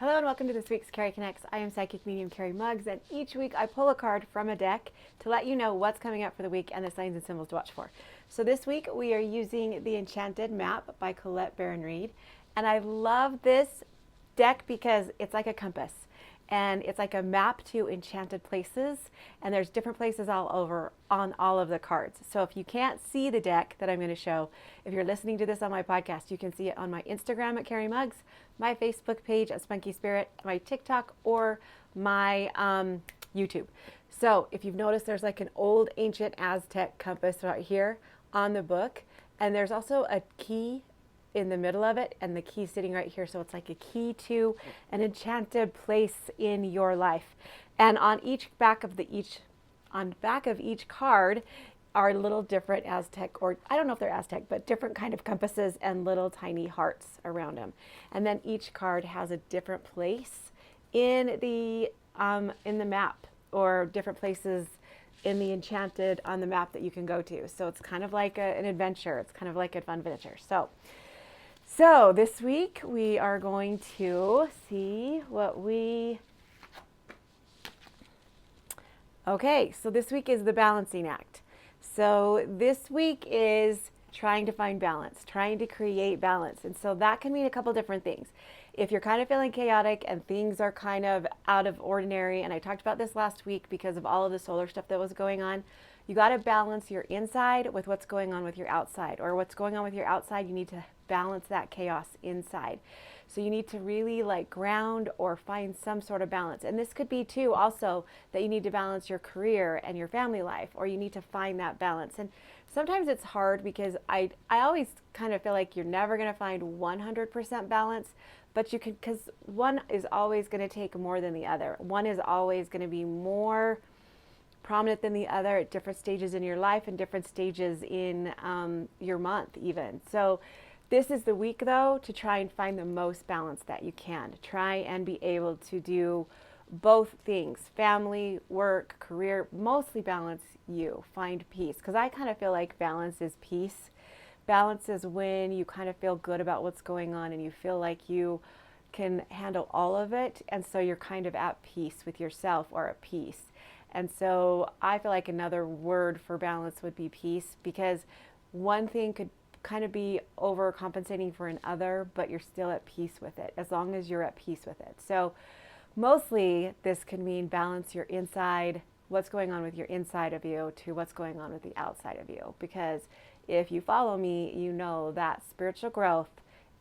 Hello and welcome to this week's Cari Connects. I am Psychic Medium Cari Muggs, and each week I pull a card from a deck to let you know what's coming up for the week and the signs and symbols to watch for. So this week we are using the Enchanted Map by Colette Baron-Reid, and I love this deck because it's like a compass. And it's like a map to enchanted places, and there's different places all over on all of the cards. So if you can't see the deck that I'm going to show, if you're listening to this on my podcast, you can see it on my Instagram at Cari Muggs, my Facebook page at Spunky Spirit, my TikTok, or my YouTube. So if you've noticed, there's like an old ancient Aztec compass right here on the book, and there's also a key in the middle of it, and the key sitting right here. So it's like a key to an enchanted place in your life. And on back of each card are little different Aztec, or I don't know if they're Aztec, but different kind of compasses and little tiny hearts around them. And then each card has a different place in the map, or different places in the enchanted on the map that you can go to. So it's kind of like an adventure. It's kind of like a fun adventure. So this week we are going to see okay, so this week is the balancing act. So this week is trying to find balance, trying to create balance. And so that can mean a couple different things. If you're kind of feeling chaotic and things are kind of out of ordinary, and I talked about this last week because of all of the solar stuff that was going on, you got to balance your inside with what's going on with your outside, or what's going on with your outside, you need to balance that chaos inside. So you need to really like ground or find some sort of balance. And this could be too also that you need to balance your career and your family life, or you need to find that balance. And sometimes it's hard because I always kind of feel like you're never going to find 100% balance, but you can, because one is always going to take more than the other. One is always going to be more prominent than the other at different stages in your life and different stages in your month even. So this is the week though to try and find the most balance that you can. Try and be able to do both things, family, work, career, mostly balance you, find peace. Because I kind of feel like balance is peace. Balance is when you kind of feel good about what's going on and you feel like you can handle all of it. And so you're kind of at peace with yourself, or at peace. And so I feel like another word for balance would be peace, because one thing could kind of be overcompensating for another, but you're still at peace with it, as long as you're at peace with it. So mostly this can mean balance your inside, what's going on with your inside of you, to what's going on with the outside of you. Because if you follow me, you know that spiritual growth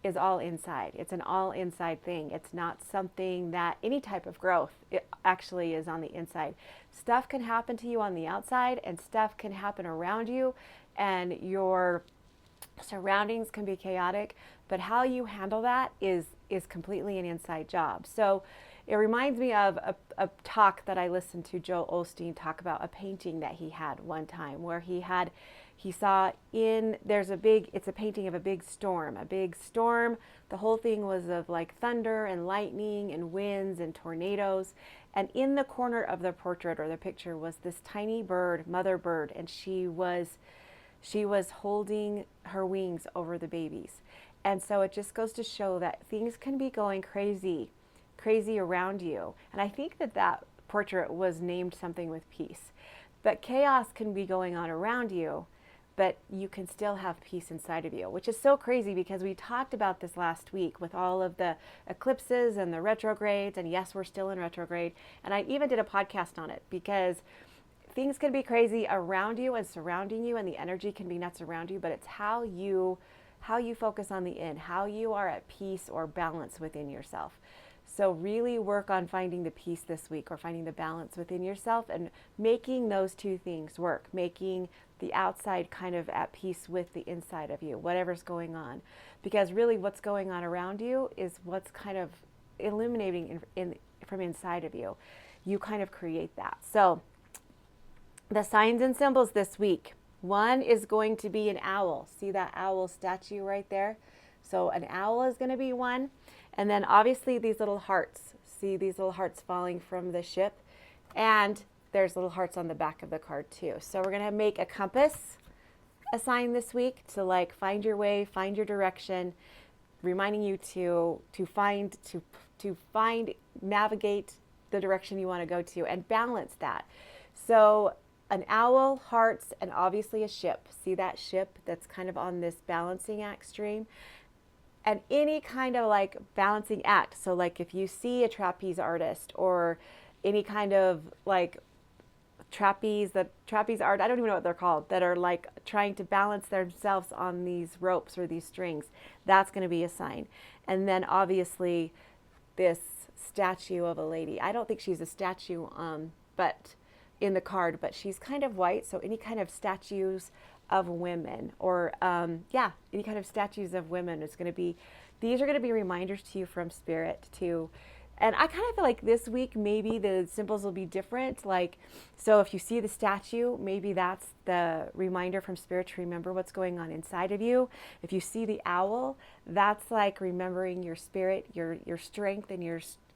is all inside. It's an all inside thing. It's not something that any type of growth, it actually is on the inside. Stuff can happen to you on the outside, and stuff can happen around you, and your surroundings can be chaotic, but how you handle that is completely an inside job. So it reminds me of a talk that I listened to Joel Osteen talk about, a painting that he had one time where he saw it's a painting of a big storm. The whole thing was of like thunder and lightning and winds and tornadoes. And in the corner of the portrait or the picture was this tiny bird, mother bird, and she was holding her wings over the babies. And so it just goes to show that things can be going crazy around you. And I think that portrait was named something with peace. But chaos can be going on around you, but you can still have peace inside of you, which is so crazy because we talked about this last week with all of the eclipses and the retrogrades. And yes, we're still in retrograde. And I even did a podcast on it because things can be crazy around you and surrounding you, and the energy can be nuts around you, but it's how you focus on the in, how you are at peace or balance within yourself. So really work on finding the peace this week, or finding the balance within yourself, and making those two things work, making the outside kind of at peace with the inside of you, whatever's going on. Because really what's going on around you is what's kind of illuminating from inside of you. You kind of create that. So the signs and symbols this week. One is going to be an owl. See that owl statue right there? So an owl is going to be one. And then obviously these little hearts. See these little hearts falling from the ship? And there's little hearts on the back of the card too. So we're going to make a compass, a sign this week to like find your way, find your direction, reminding you to to navigate the direction you want to go to and balance that. So an owl, hearts, and obviously a ship. See that ship that's kind of on this balancing act stream? And any kind of like balancing act. So like if you see a trapeze artist or any kind of like trapeze art, I don't even know what they're called, that are like trying to balance themselves on these ropes or these strings, that's going to be a sign. And then obviously this statue of a lady. I don't think she's a statue, but in the card, but she's kind of white. So any kind of statues of women or any kind of statues of women is going to be, these are going to be reminders to you from spirit to, and I kind of feel like this week maybe the symbols will be different. Like, so if you see the statue, maybe that's the reminder from spirit to remember what's going on inside of you. If you see the owl, that's like remembering your spirit, your strength, and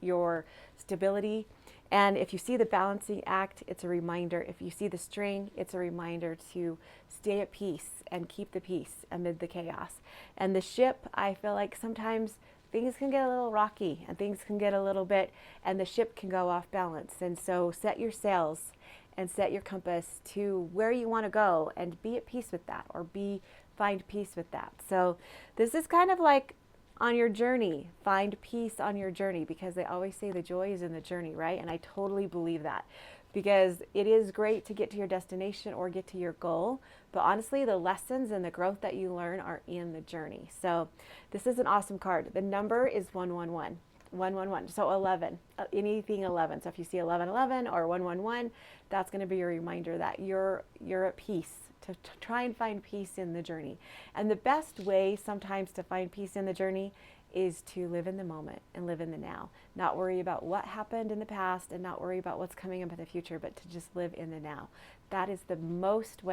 your stability. And if you see the balancing act, it's a reminder. If you see the string, it's a reminder to stay at peace and keep the peace amid the chaos. And the ship, I feel like sometimes things can get a little rocky and things can get a little bit, and the ship can go off balance. And so set your sails and set your compass to where you want to go and be at peace with that, or find peace with that. So this is kind of like on your journey, find peace on your journey, because they always say the joy is in the journey, right? And I totally believe that, because it is great to get to your destination or get to your goal, but honestly, the lessons and the growth that you learn are in the journey. So this is an awesome card. The number is 111. 111. So 11, anything 11. So if you see 1111 or 111, that's going to be a reminder that you're at peace, to try and find peace in the journey. And the best way sometimes to find peace in the journey is to live in the moment and live in the now. Not worry about what happened in the past and not worry about what's coming up in the future, but to just live in the now. That is the best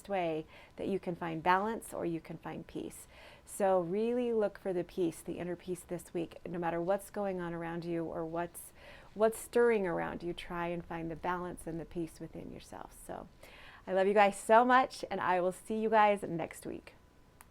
way that you can find balance or you can find peace. So really look for the peace, the inner peace this week. No matter what's going on around you or what's stirring around you, try and find the balance and the peace within yourself. So I love you guys so much, and I will see you guys next week.